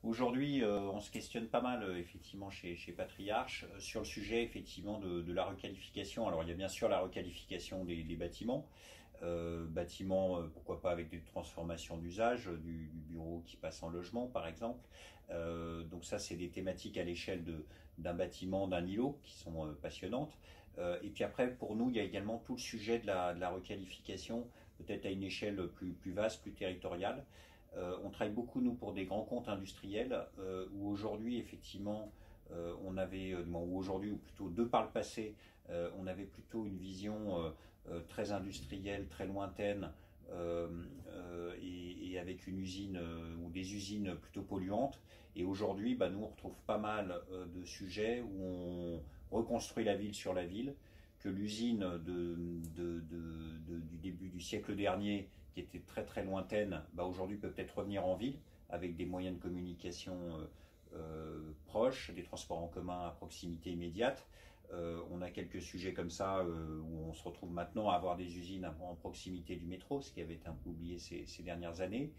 Aujourd'hui, on se questionne pas mal, effectivement, chez Patriarche, sur le sujet, effectivement, de la requalification. Alors, il y a bien sûr la requalification des bâtiments. Bâtiments, pourquoi pas avec des transformations d'usage, du bureau qui passe en logement, par exemple. Donc ça, c'est des thématiques à l'échelle d'un bâtiment, d'un îlot, qui sont passionnantes. Et puis après, pour nous, il y a également tout le sujet de la requalification, peut-être à une échelle plus vaste, plus territoriale. On travaille beaucoup, nous, pour des grands comptes industriels, où aujourd'hui, effectivement, ou aujourd'hui, ou plutôt de par le passé, on avait plutôt une vision très industrielle, très lointaine, et avec une usine ou des usines plutôt polluantes. Et aujourd'hui, nous, on retrouve pas mal de sujets où on reconstruit la ville sur la ville, que l'usine du début du siècle dernier, qui était très très lointaine, aujourd'hui peut peut-être revenir en ville avec des moyens de communication proches, des transports en commun à proximité immédiate. On a quelques sujets comme ça où on se retrouve maintenant à avoir des usines en proximité du métro, ce qui avait été un peu oublié ces dernières années.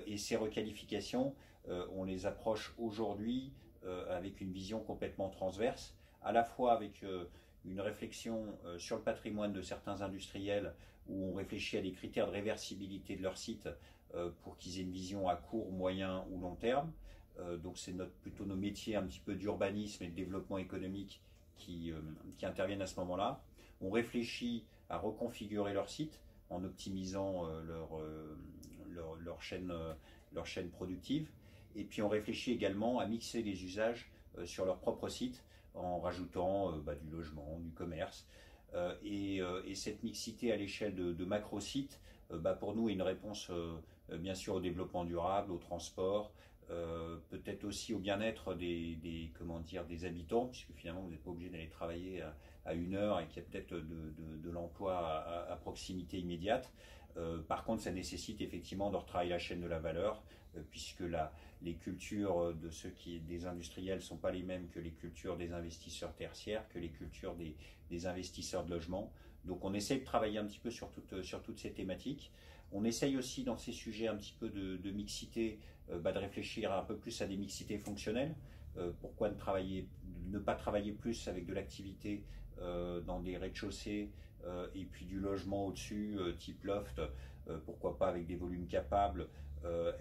Et ces requalifications, on les approche aujourd'hui avec une vision complètement transverse, à la fois avec une réflexion sur le patrimoine de certains industriels où on réfléchit à des critères de réversibilité de leur site pour qu'ils aient une vision à court, moyen ou long terme. Donc c'est plutôt nos métiers un petit peu d'urbanisme et de développement économique qui interviennent à ce moment-là. On réfléchit à reconfigurer leur site en optimisant leur chaîne productive. Et puis on réfléchit également à mixer les usages sur leur propre site en rajoutant du logement, du commerce. Et cette mixité à l'échelle de macro-sites, pour nous, est une réponse bien sûr au développement durable, au transport, peut-être aussi au bien-être des habitants, puisque finalement vous n'êtes pas obligé d'aller travailler à 1 heure et qu'il y a peut-être de l'emploi à proximité immédiate. Par contre, ça nécessite effectivement de retravailler la chaîne de la valeur, puisque les cultures des industriels ne sont pas les mêmes que les cultures des investisseurs tertiaires, que les cultures des investisseurs de logement. Donc on essaie de travailler un petit peu sur toutes ces thématiques. On essaye aussi dans ces sujets un petit peu de mixité, de réfléchir un peu plus à des mixités fonctionnelles. Pourquoi ne pas travailler plus avec de l'activité dans des rez-de-chaussée et puis du logement au-dessus, type loft, pourquoi pas avec des volumes capables,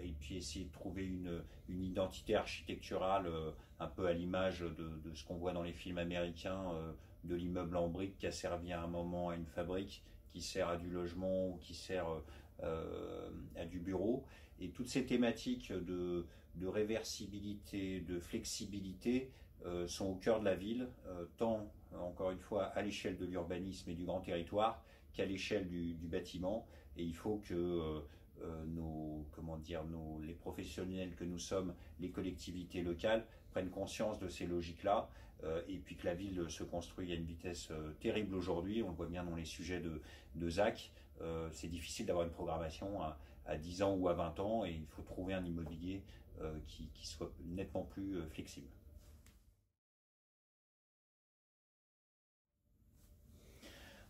et puis essayer de trouver une identité architecturale un peu à l'image de ce qu'on voit dans les films américains, de l'immeuble en briques qui a servi à un moment à une fabrique, qui sert à du logement ou qui sert à du bureau. Et toutes ces thématiques de réversibilité, de flexibilité sont au cœur de la ville, tant, encore une fois, à l'échelle de l'urbanisme et du grand territoire qu'à l'échelle du bâtiment. Et il faut que les professionnels que nous sommes, les collectivités locales, prennent conscience de ces logiques-là, et puis que la ville se construit à une vitesse terrible aujourd'hui. On le voit bien dans les sujets de ZAC. C'est difficile d'avoir une programmation à 10 ans ou à 20 ans, et il faut trouver un immobilier qui soit nettement plus flexible.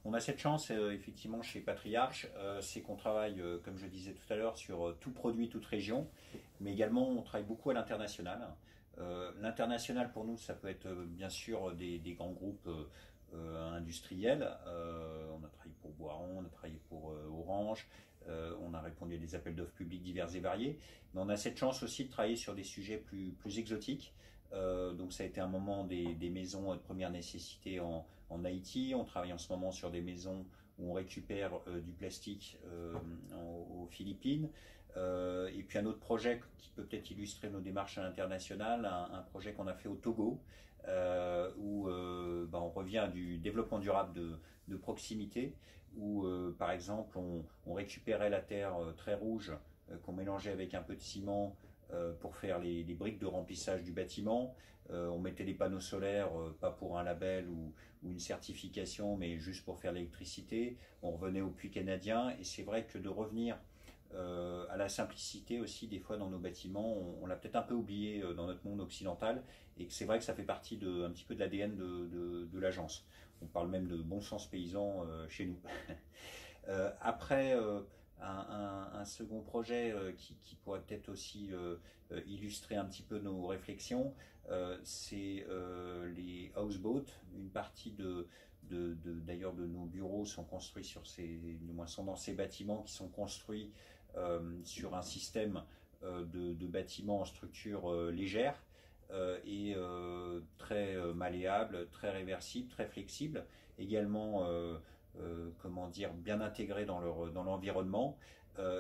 On a cette chance, effectivement, chez Patriarche, c'est qu'on travaille, comme je disais tout à l'heure, sur tout produit, toute région, mais également on travaille beaucoup à l'international. L'international, pour nous, ça peut être bien sûr des grands groupes industriels. On a travaillé pour Boiron, on a travaillé pour Orange, on a répondu à des appels d'offres publics divers et variés, mais on a cette chance aussi de travailler sur des sujets plus exotiques. Donc ça a été un moment des maisons de première nécessité en Haïti. On travaille en ce moment sur des maisons où on récupère du plastique aux Philippines. Et puis un autre projet qui peut peut-être illustrer nos démarches à l'international, un projet qu'on a fait au Togo, où on revient du développement durable de proximité, où par exemple on récupérait la terre très rouge qu'on mélangeait avec un peu de ciment pour faire les briques de remplissage du bâtiment. On mettait des panneaux solaires, pas pour un label ou une certification, mais juste pour faire l'électricité. On revenait au puits canadien, et c'est vrai que de revenir à la simplicité aussi, des fois dans nos bâtiments, on l'a peut-être un peu oublié dans notre monde occidental, et que c'est vrai que ça fait partie un petit peu de l'ADN de l'agence. On parle même de bon sens paysan chez nous. Après, un un second projet qui pourrait peut-être aussi illustrer un petit peu nos réflexions, c'est les houseboats. Une partie d'ailleurs de nos bureaux sont construits du moins sont dans ces bâtiments qui sont construits sur un système de bâtiments en structure légère et très malléable, très réversible, très flexible, également comment dire, bien intégrés dans l'environnement.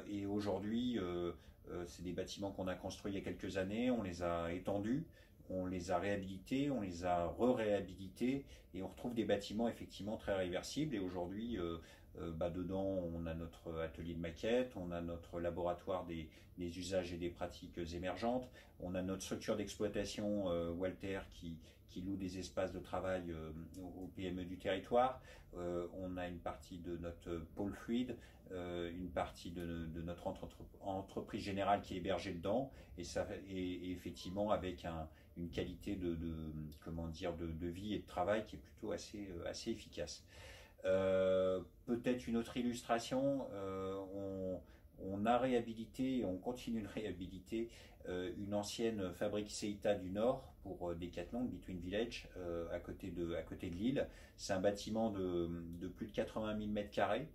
Et aujourd'hui, c'est des bâtiments qu'on a construits il y a quelques années, on les a étendus, on les a réhabilités, on les a re-réhabilités, et on retrouve des bâtiments effectivement très réversibles. Et aujourd'hui, dedans, on a notre atelier de maquette, on a notre laboratoire des usages et des pratiques émergentes, on a notre structure d'exploitation Walter qui loue des espaces de travail aux PME du territoire. On a une partie de notre pôle fluide, une partie de notre entreprise générale qui est hébergée dedans, et effectivement avec une qualité comment dire, de vie et de travail qui est plutôt assez efficace. Peut-être une autre illustration, on a réhabilité et on continue de réhabiliter une ancienne fabrique Seita du Nord pour Decathlon, Between Village, à côté de Lille. C'est un bâtiment de plus de 80 000 mètres carrés.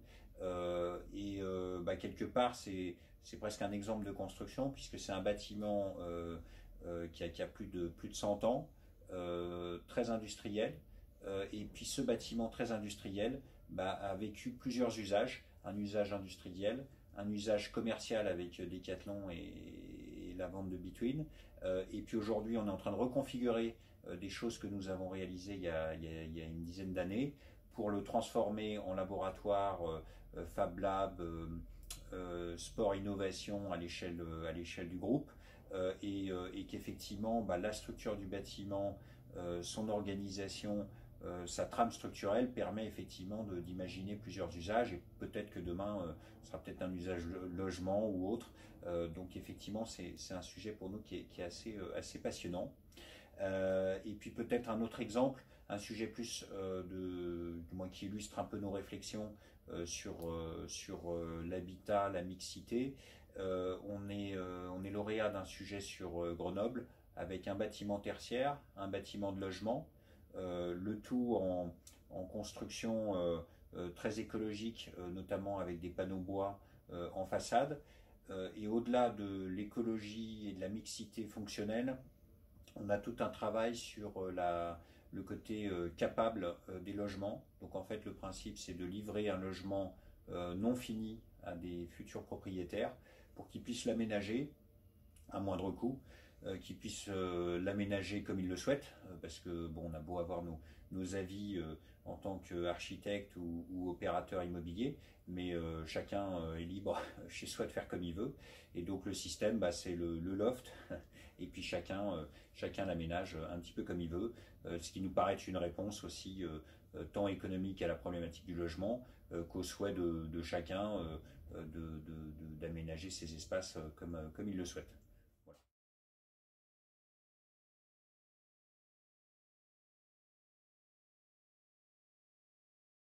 Quelque part, c'est presque un exemple de construction, puisque c'est un bâtiment qui a plus de 100 ans, très industriel. Et puis ce bâtiment très industriel a vécu plusieurs usages. Un usage industriel, un usage commercial avec Decathlon et la vente de Between. Et puis aujourd'hui, on est en train de reconfigurer des choses que nous avons réalisées il y a une dizaine d'années pour le transformer en laboratoire Fab Lab, sport innovation à l'échelle du groupe. Et qu'effectivement, la structure du bâtiment, son organisation, sa trame structurelle permet effectivement d'imaginer plusieurs usages, et peut-être que demain ce sera peut-être un usage logement ou autre. Donc effectivement c'est un sujet pour nous qui est assez passionnant. Et puis peut-être un autre exemple, un sujet plus du moins qui illustre un peu nos réflexions sur l'habitat, la mixité. On est lauréat d'un sujet sur Grenoble avec un bâtiment tertiaire, un bâtiment de logement, le tout en construction très écologique, notamment avec des panneaux bois en façade. Et au-delà de l'écologie et de la mixité fonctionnelle, on a tout un travail sur le côté capable des logements. Donc en fait le principe c'est de livrer un logement non fini à des futurs propriétaires pour qu'ils puissent l'aménager à moindre coût, qu'ils puissent l'aménager comme ils le souhaitent, parce que bon, on a beau avoir nos avis en tant qu'architecte ou opérateur immobilier, mais chacun est libre chez soi de faire comme il veut. Et donc le système, c'est le loft, et puis chacun l'aménage un petit peu comme il veut, ce qui nous paraît être une réponse aussi tant économique à la problématique du logement qu'au souhait de chacun d'aménager ses espaces comme il le souhaite.